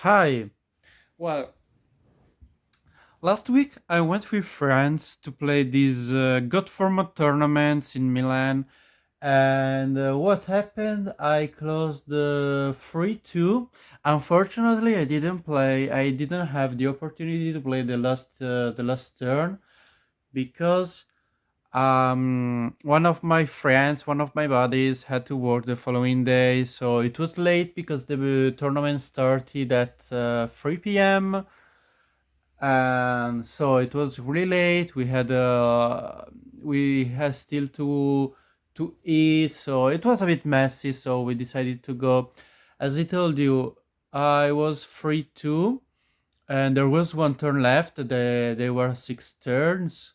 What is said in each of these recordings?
Hi. Well, last week I went with friends to play these God format tournaments in Milan. And what happened? I closed the 3-2. Unfortunately, I didn't play. I didn't have the opportunity to play the last turn because one of my friends, one of my buddies, had to work the following day, so it was late because the tournament started at 3 p.m. And so it was really late. We had still to eat, so it was a bit messy. So we decided to go. As I told you, I was free too, and there was one turn left. There were six turns,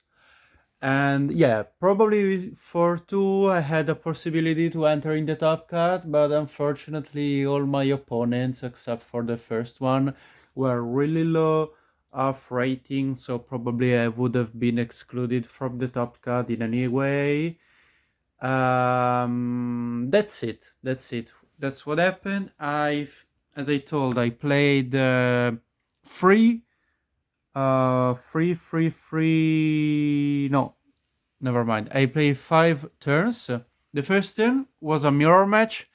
and yeah, probably for two, I had a possibility to enter in the top cut, but unfortunately, all my opponents, except for the first one, were really low of rating, so probably I would have been excluded from the top cut in any way. That's it. That's it. That's what happened. As I told, I played free, free. No, never mind. I played five turns. The first turn was a mirror match.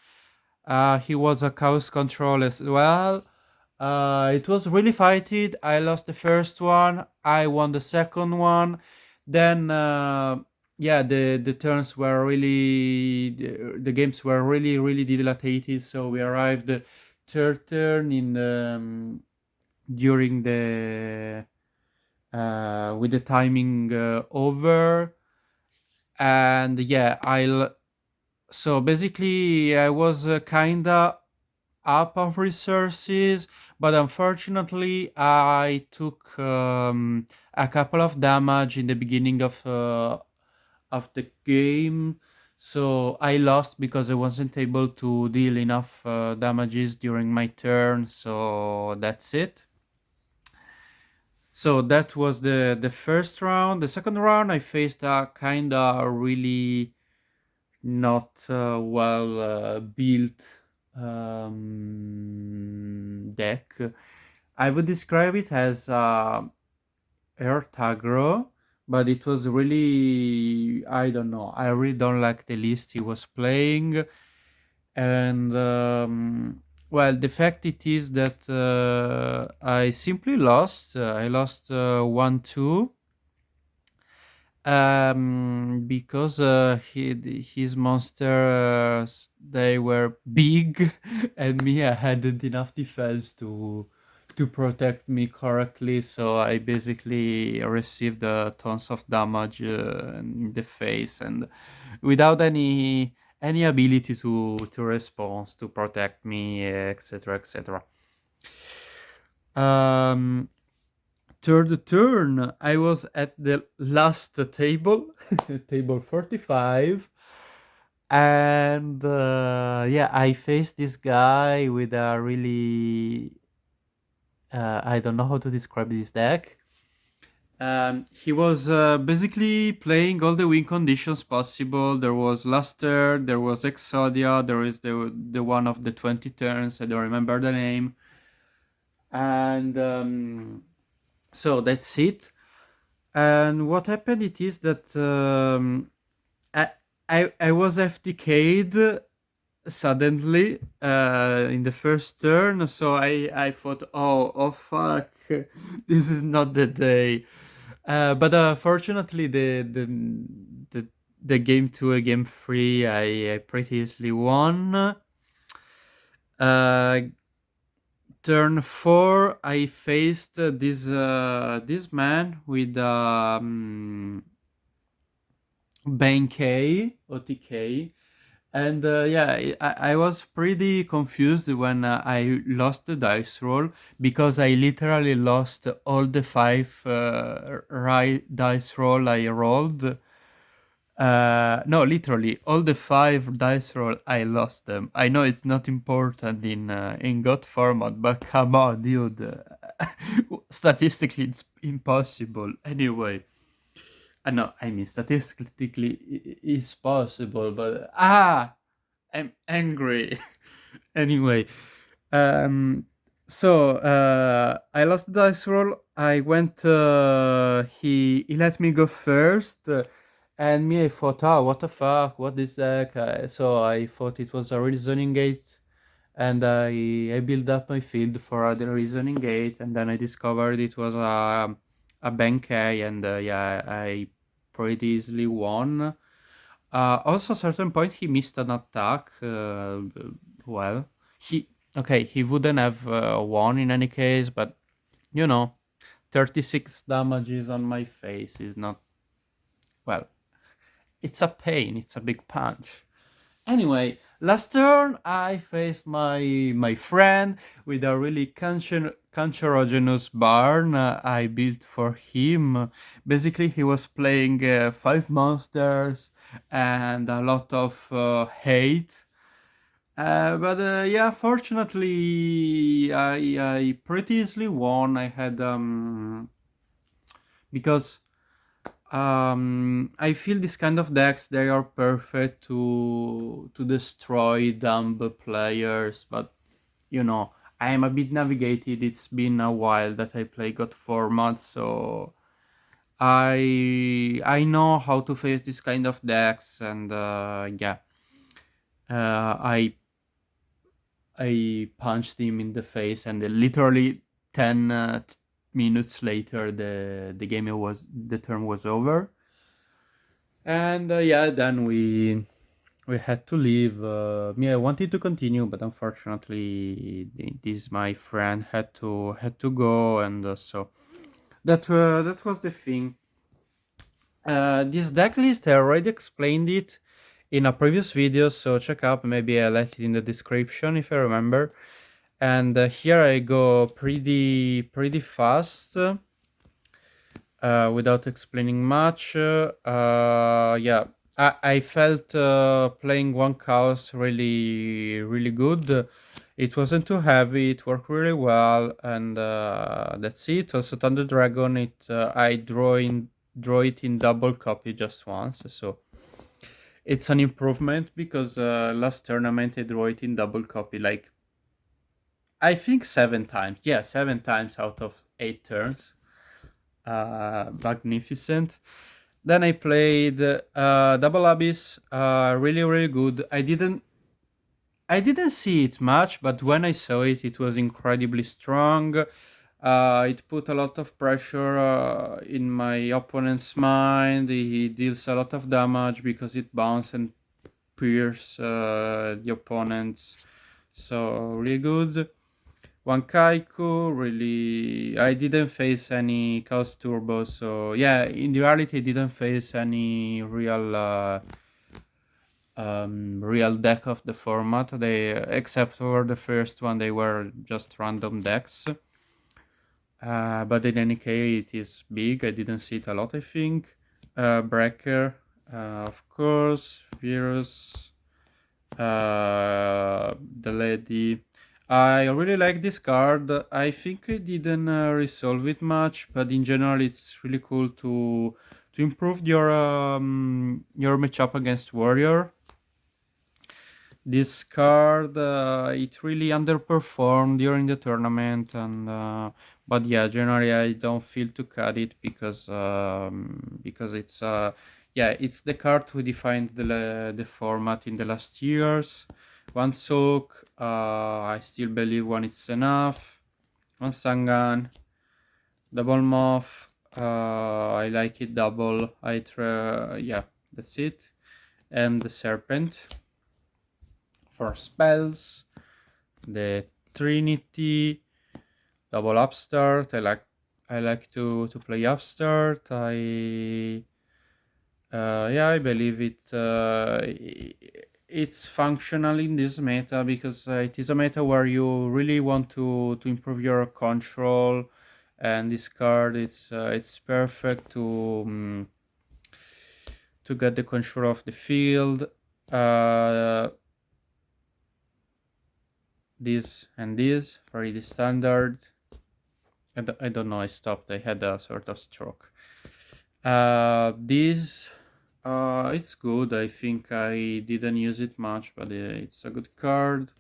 He was a chaos control as well. It was really fighted. I lost the first one. I won the second one. Then, yeah, the turns were really the games were really dilated. So we arrived the third turn in during the with the timing over. And yeah, so basically I was kinda up of resources, but unfortunately I took a couple of damage in the beginning of the game. So I lost because I wasn't able to deal enough damages during my turn. So that's it. So that was the first round. The second round I faced a kinda really not well built deck. I would describe it as Earth aggro, but it was really, I don't know. I really don't like the list he was playing, and well, the fact it is that I simply lost. I lost 1-2 because his monsters, they were big, and me, I hadn't enough defense to protect me correctly, so I basically received tons of damage in the face, and without any ability to respond to protect me, etc., etc. um Third turn, I was at the last table, table 45, and yeah, I faced this guy with a really, I don't know how to describe this deck. He was basically playing all the win conditions possible. There was Luster, there was Exodia, there is the one of the 20 turns, I don't remember the name. And so that's it. And what happened it is that I, I was FTK'd suddenly in the first turn, so I thought, oh fuck, this is not the day. But fortunately, the the game two and game three, I pretty easily won. Uh, Turn four, I faced this man with Bank OTK, and yeah, I was pretty confused when I lost the dice roll, because I literally lost all the five right dice roll I rolled. No, literally all the five dice roll, I lost them. I know it's not important in God format, but come on, dude. Statistically, it's impossible. Anyway, no, I mean statistically it's possible, but I'm angry. Anyway, um, So I lost the dice roll. I went. He let me go first, and me I thought, oh, what the fuck? What is that? So I thought it was a reasoning gate, and I built up my field for the reasoning gate, and then I discovered it was a bank A, and yeah, I pretty easily won. Also, at a certain point, he missed an attack. Well, he okay. He wouldn't have won in any case, but you know, 36 damages on my face is not well. It's a pain. It's a big punch. Anyway, last turn I faced my friend with a really cancerogenous barn I built for him. Basically, he was playing 5 monsters and a lot of hate. But yeah, fortunately, I pretty easily won. I had because I feel this kind of decks they are perfect to destroy dumb players, but you know I am a bit navigated. It's been a while that I play God format, so I know how to face this kind of decks, and yeah, I punched him in the face, and literally 10 minutes later the turn was over. And yeah, then we had to leave. Me, I wanted to continue, but unfortunately, this my friend had to go, and so that was the thing. This deck list I already explained it in a previous video, so check out. Maybe I let it in the description if I remember. And here I go pretty fast. Without explaining much, yeah, I felt playing one chaos really good. It wasn't too heavy. It worked really well, and that's it. Also, Thunder Dragon. I draw it in double copy just once, so it's an improvement because last tournament I draw it in double copy like I think 7 times. Yeah, 7 times out of 8 turns. Magnificent. Then I played Double Abyss, really good. I didn't see it much, but when I saw it, it was incredibly strong. It put a lot of pressure in my opponent's mind. He deals a lot of damage because it bounces and pierces the opponents. So really good. One Kaiku, really, I didn't face any Chaos Turbo, so yeah, in reality, I didn't face any real deck of the format. They, except for the first one, they were just random decks. But in any case, it is big. I didn't see it a lot, I think. Breaker, of course, Virus, the lady. I really like this card. I think I didn't resolve it much, but in general, it's really cool to improve your matchup against warrior. This card it really underperformed during the tournament, and but yeah, generally I don't feel to cut it because it's yeah, it's the card who defined the format in the last years. One soak, I still believe one it's enough. One Sangan, double moth, I like it double. Yeah, that's it. And the serpent for spells, the Trinity, double upstart. I like to play upstart. Yeah, I believe it's functional in this meta because it is a meta where you really want to improve your control, and this card it's perfect to get the control of the field. Uh, this and this pretty standard. I don't know. I stopped. I had a sort of stroke. This it's good. I think I didn't use it much, but it's a good card.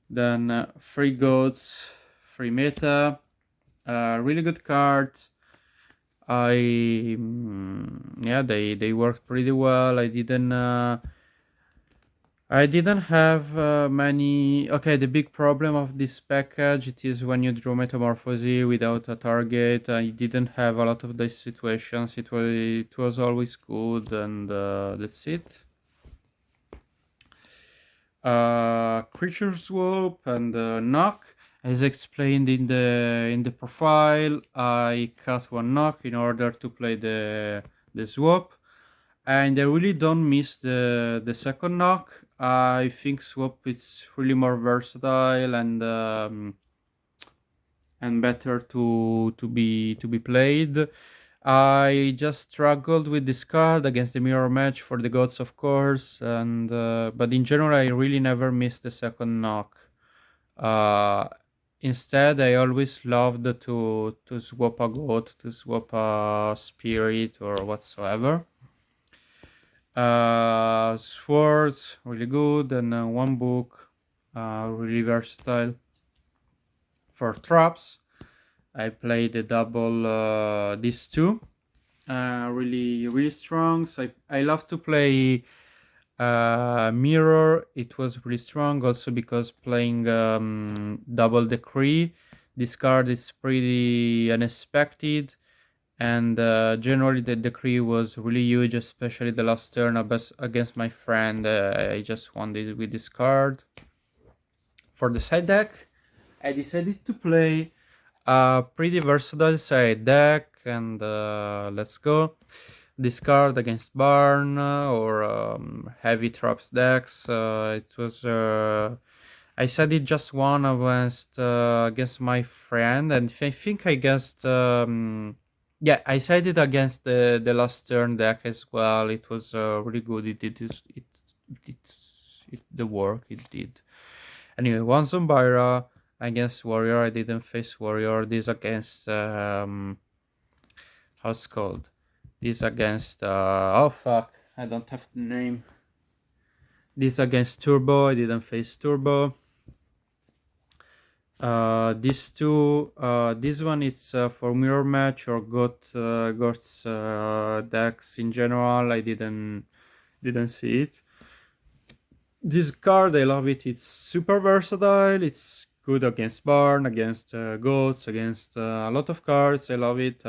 Then free goats, free meta, really good cards. Yeah, they worked pretty well. I didn't have many. Okay, the big problem of this package it is when you draw Metamorphosis without a target. I didn't have a lot of these situations. It was always good, and that's it. Creature swap and knock. As explained in the profile, I cut one knock in order to play the swap, and I really don't miss the second knock. I think swap is really more versatile and better to be played. I just struggled with this card against the mirror match for the gods, of course, and but in general, I really never missed the second knock. Uh, Instead, I always loved to swap a god, to swap a spirit or whatsoever. Swords really good, and one book, really versatile for traps. I played the double these two, really really strong. So I love to play mirror. It was really strong also because playing double decree. This card is pretty unexpected, and generally the decree was really huge, especially the last turn against my friend. I just won it with this card. For the side deck, I decided to play a pretty versatile side deck, and let's go. Discard against Barn or heavy traps decks. It was I said it just one against my friend, and I think I guessed. Yeah, I said it against the last turn deck as well. It was really good. It did the work. It did. Anyway, one Zombira against Warrior. I didn't face Warrior. This against how's it called? This against oh fuck, I don't have the name. This against Turbo. I didn't face Turbo. These two, this one is for mirror match or gods decks in general. I didn't see it. This card, I love it. It's super versatile. It's good against Barn, against goats, against a lot of cards. I love it.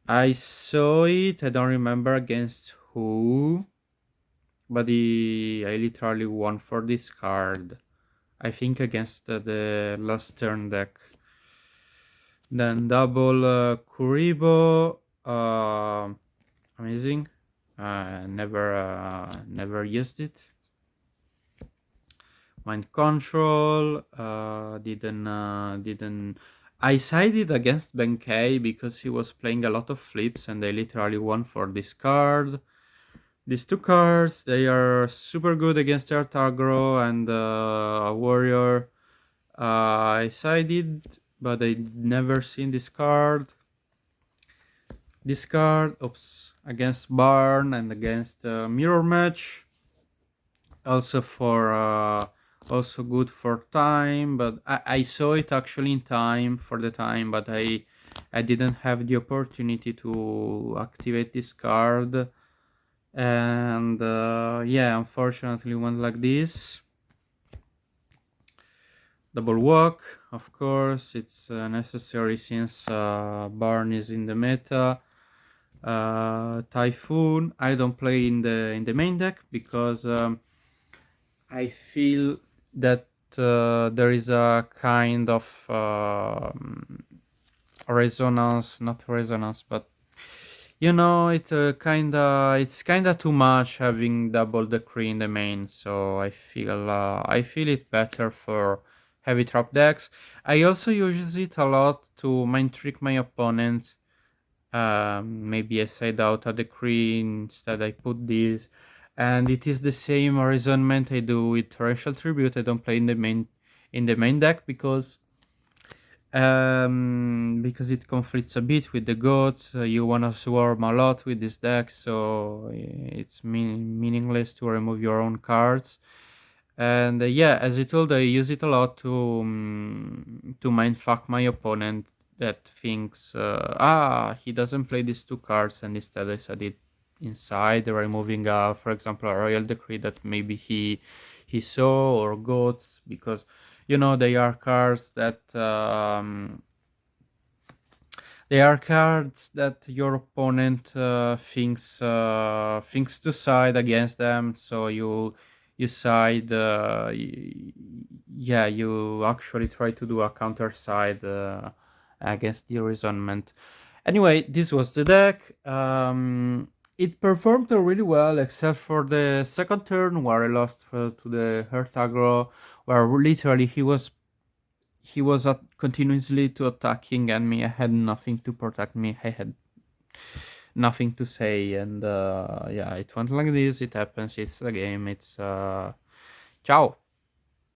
I saw it. I don't remember against who, but I literally won for this card. I think against the last turn deck. Then double Kuribo, amazing. Never used it. Mind control, didn't. I sided against Benkei because he was playing a lot of flips, and I literally won for this card. These two cards, they are super good against Earth Aggro and Warrior. I sided, but I never seen this card. This card, oops, against Barn and against Mirror Match. Also good for time, but I saw it actually in time for the time, but I didn't have the opportunity to activate this card, and yeah, unfortunately went like this. Double walk, of course, it's necessary since Barn is in the meta. Typhoon, I don't play in the main deck because I feel that there is a kind of resonance, not resonance, but it's kinda too much having double decree in the main. So I feel it better for heavy trap decks. I also use it a lot to mind trick my opponent. Maybe I side out a decree, instead I put this, and it is the same reasonment I do with torrential tribute. I don't play in the main deck because it conflicts a bit with the gods. You wanna swarm a lot with this deck, so it's meaningless to remove your own cards. And yeah, as I told, I use it a lot to mindfuck my opponent that thinks, he doesn't play these two cards, and instead I set it inside, removing, for example, a royal decree that maybe he saw, or goats, because they are cards that your opponent thinks to side against them, so you side. Yeah, you actually try to do a counter side against the resentment. Anyway, this was the deck. It performed really well, except for the second turn where I lost to the Hurt aggro, where literally he was continuously to attacking and me. I had nothing to protect me. I had nothing to say, and yeah, it went like this. It happens. It's a game. It's ciao.